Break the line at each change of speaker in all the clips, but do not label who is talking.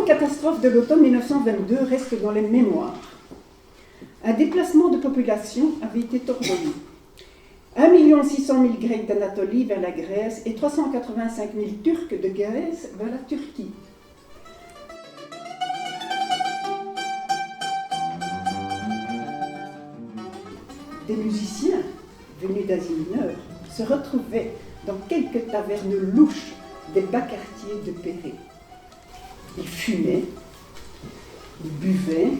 catastrophe de l'automne 1922 reste dans les mémoires. Un déplacement de population avait été ordonné. 1 600 000 Grecs d'Anatolie vers la Grèce et 385 000 Turcs de Grèce vers la Turquie. Des musiciens venus d'Asie mineure se retrouvaient dans quelques tavernes louches des bas quartiers de Pérée. Ils fumaient, ils buvaient,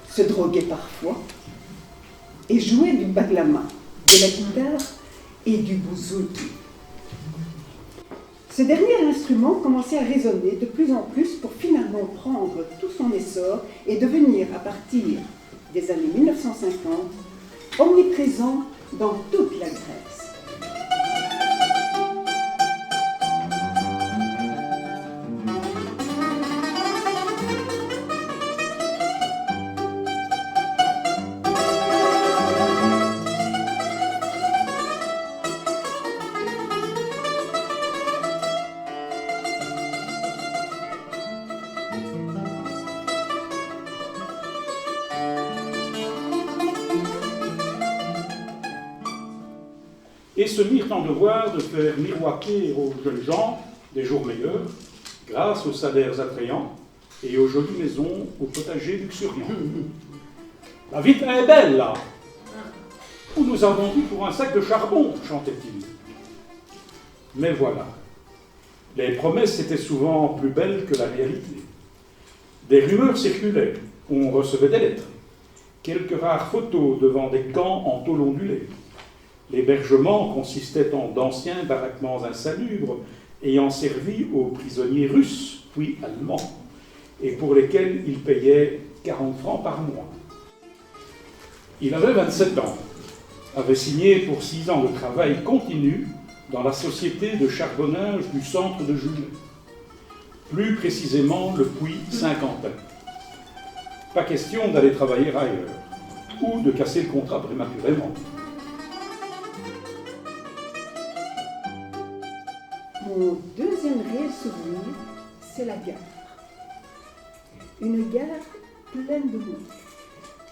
se droguaient parfois et jouaient du baglama, de la guitare et du bouzouki. Ce dernier instrument commençait à résonner de plus en plus pour finalement prendre tout son essor et devenir, à partir des années 1950, omniprésent dans toute la Grèce.
Et se mirent en devoir de faire miroiter aux jeunes gens des jours meilleurs, grâce aux salaires attrayants et aux jolies maisons, aux potagers luxuriants. La vie est belle, là, où nous avons vu pour un sac de charbon, chantait-il. Mais voilà, les promesses étaient souvent plus belles que la réalité. Des rumeurs circulaient, on recevait des lettres, quelques rares photos devant des camps en tôle ondulée. L'hébergement consistait en d'anciens baraquements insalubres ayant servi aux prisonniers russes, puis allemands, et pour lesquels il payait 40 francs par mois. Il avait 27 ans, avait signé pour 6 ans de travail continu dans la société de charbonnage du centre de Juillet, plus précisément le puits Saint-Quentin. Pas question d'aller travailler ailleurs, ou de casser le contrat prématurément.
Mon deuxième réel souvenir, c'est la gare. Une gare pleine de monde,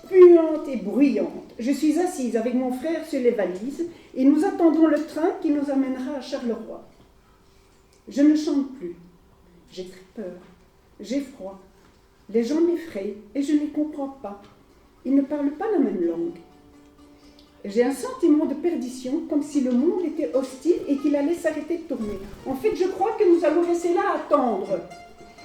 puante et bruyante. Je suis assise avec mon frère sur les valises et nous attendons le train qui nous amènera à Charleroi. Je ne chante plus. J'ai très peur. J'ai froid. Les gens m'effraient et je ne les comprends pas. Ils ne parlent pas la même langue. J'ai un sentiment de perdition, comme si le monde était hostile et qu'il allait s'arrêter de tourner. En fait, je crois que nous allons rester là à attendre,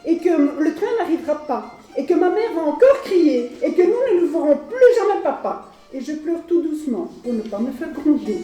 et que le train n'arrivera pas, et que ma mère va encore crier, et que nous ne verrons plus jamais papa. Et je pleure tout doucement, pour ne pas me faire gronder.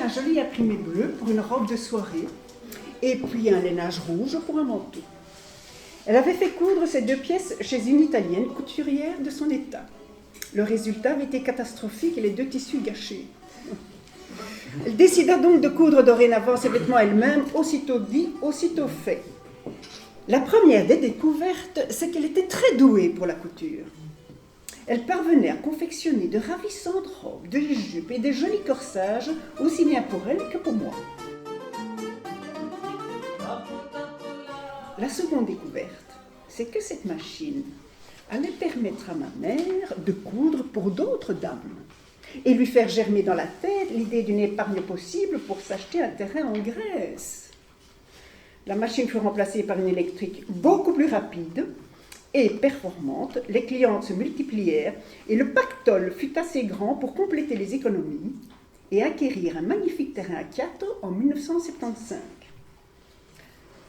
Un joli imprimé bleu pour une robe de soirée et puis un lainage rouge pour un manteau. Elle avait fait coudre ces 2 pièces chez une Italienne couturière de son état. Le résultat avait été catastrophique et les 2 tissus gâchés. Elle décida donc de coudre dorénavant ses vêtements elle-même, aussitôt dit, aussitôt fait. La première des découvertes, c'est qu'elle était très douée pour la couture. Elle parvenait à confectionner de ravissantes robes, de jupes et de jolis corsages, aussi bien pour elle que pour moi. La seconde découverte, c'est que cette machine allait permettre à ma mère de coudre pour d'autres dames et lui faire germer dans la tête l'idée d'une épargne possible pour s'acheter un terrain en Grèce. La machine fut remplacée par une électrique beaucoup plus rapide et performante, les clientes se multiplièrent et le pactole fut assez grand pour compléter les économies et acquérir un magnifique terrain à Kiato en 1975.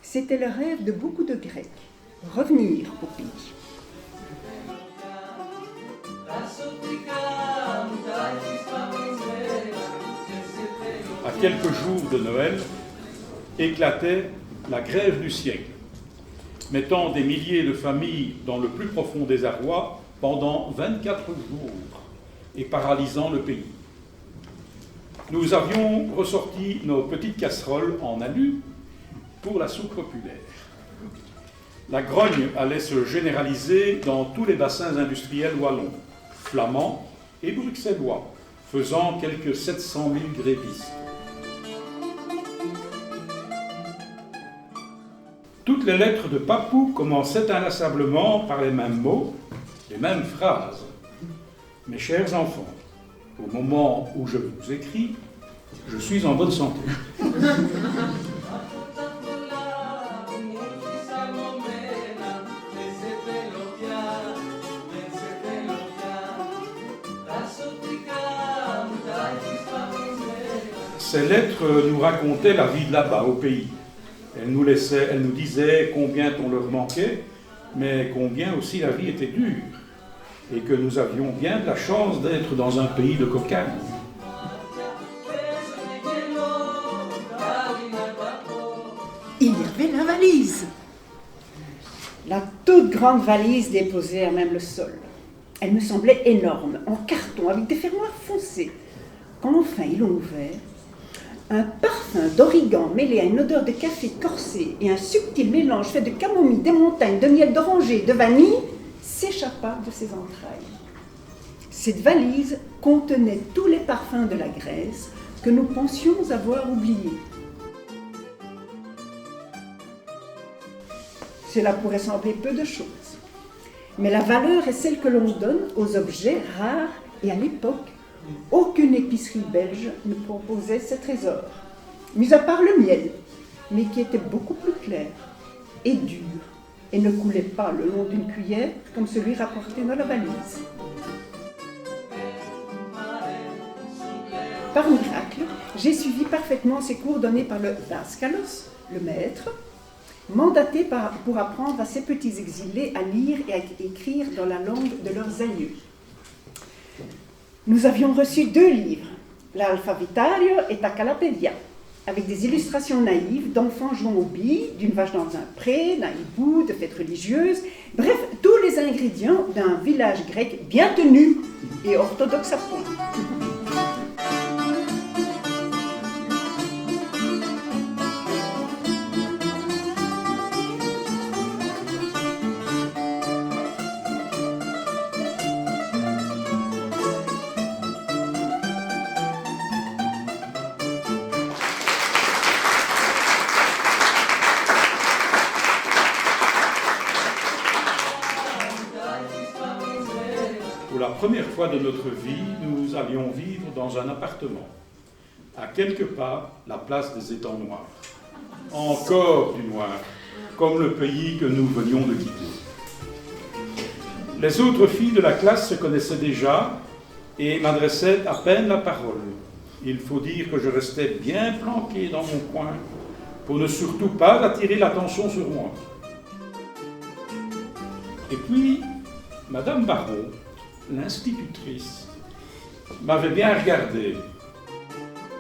C'était le rêve de beaucoup de Grecs, revenir au pays.
À quelques jours de Noël, éclatait la grève du siècle, mettant des milliers de familles dans le plus profond désarroi pendant 24 jours et paralysant le pays. Nous avions ressorti nos petites casseroles en alu pour la soupe populaire. La grogne allait se généraliser dans tous les bassins industriels wallons, flamands et bruxellois, faisant quelques 700 000 grévistes. Toutes les lettres de Papou commençaient inlassablement par les mêmes mots, les mêmes phrases. Mes chers enfants, au moment où je vous écris, je suis en bonne santé. Ces lettres nous racontaient la vie de là-bas, au pays. Elles nous disaient combien on leur manquait, mais combien aussi la vie était dure, et que nous avions bien de la chance d'être dans un pays de cocagne.
Il y avait la valise. La toute grande valise déposée à même le sol. Elle me semblait énorme, en carton, avec des fermoirs foncés. Quand enfin ils l'ont ouvert, un parfum d'origan mêlé à une odeur de café corsé et un subtil mélange fait de camomille, des montagnes, de miel d'oranger, de vanille s'échappa de ses entrailles. Cette valise contenait tous les parfums de la Grèce que nous pensions avoir oubliés. Cela pourrait sembler peu de choses, mais la valeur est celle que l'on donne aux objets rares et à l'époque, aucune épicerie belge ne proposait ces trésors, mis à part le miel, mais qui était beaucoup plus clair et dur et ne coulait pas le long d'une cuillère comme celui rapporté dans la valise. Par miracle, j'ai suivi parfaitement ces cours donnés par le Daskalos, le maître, mandaté pour apprendre à ces petits exilés à lire et à écrire dans la langue de leurs aïeux. Nous avions reçu 2 livres, l'Alphabetario et Tacalapédia, avec des illustrations naïves d'enfants jouant aux billes, d'une vache dans un pré, d'un hibou, de fêtes religieuses, bref, tous les ingrédients d'un village grec bien tenu et orthodoxe à point.
Pour la première fois de notre vie, nous allions vivre dans un appartement, à quelques pas la place des étangs noirs. Encore du noir, comme le pays que nous venions de quitter. Les autres filles de la classe se connaissaient déjà et m'adressaient à peine la parole. Il faut dire que je restais bien planqué dans mon coin pour ne surtout pas attirer l'attention sur moi. Et puis, Madame Baron, l'institutrice, m'avait bien regardé.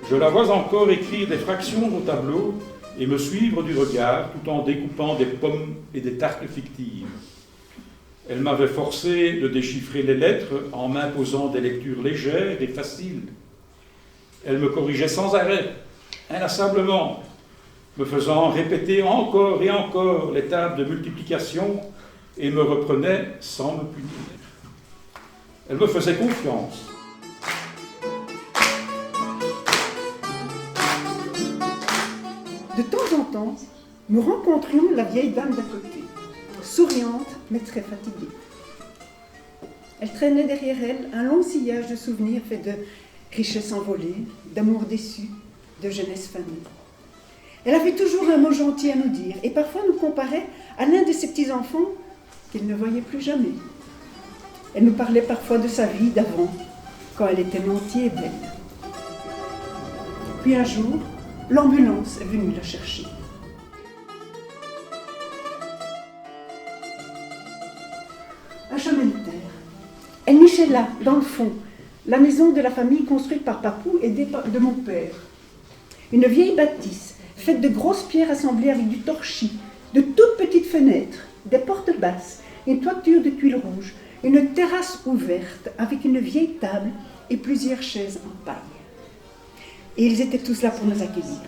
Je la vois encore écrire des fractions au tableau et me suivre du regard tout en découpant des pommes et des tartes fictives. Elle m'avait forcé de déchiffrer les lettres en m'imposant des lectures légères et faciles. Elle me corrigeait sans arrêt, inlassablement, me faisant répéter encore et encore les tables de multiplication et me reprenait sans me punir. Elle me faisait confiance.
De temps en temps, nous rencontrions la vieille dame d'à côté, souriante mais très fatiguée. Elle traînait derrière elle un long sillage de souvenirs faits de richesse envolée, d'amour déçu, de jeunesse fanée. Elle avait toujours un mot gentil à nous dire et parfois nous comparait à l'un de ses petits-enfants qu'elle ne voyait plus jamais. Elle nous parlait parfois de sa vie d'avant, quand elle était nantie et belle. Puis un jour, l'ambulance est venue la chercher. Un chemin de terre. Elle nichait cachait là, dans le fond, la maison de la famille construite par Papou et de mon père. Une vieille bâtisse, faite de grosses pierres assemblées avec du torchis, de toutes petites fenêtres, des portes basses, une toiture de tuiles rouges, une terrasse ouverte avec une vieille table et plusieurs chaises en paille. Et ils étaient tous là pour nous accueillir.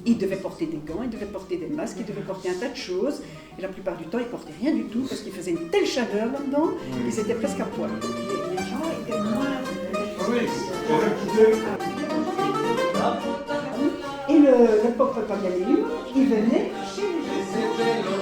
Ils devaient porter des gants, ils devaient porter des masques, ils devaient porter un tas de choses. Et la plupart du temps, ils ne portaient rien du tout parce qu'il faisait une telle chaleur là-dedans qu'ils étaient presque à poil. Les gens étaient moins... Et le pauvre Paganelli, il venait chez les gens.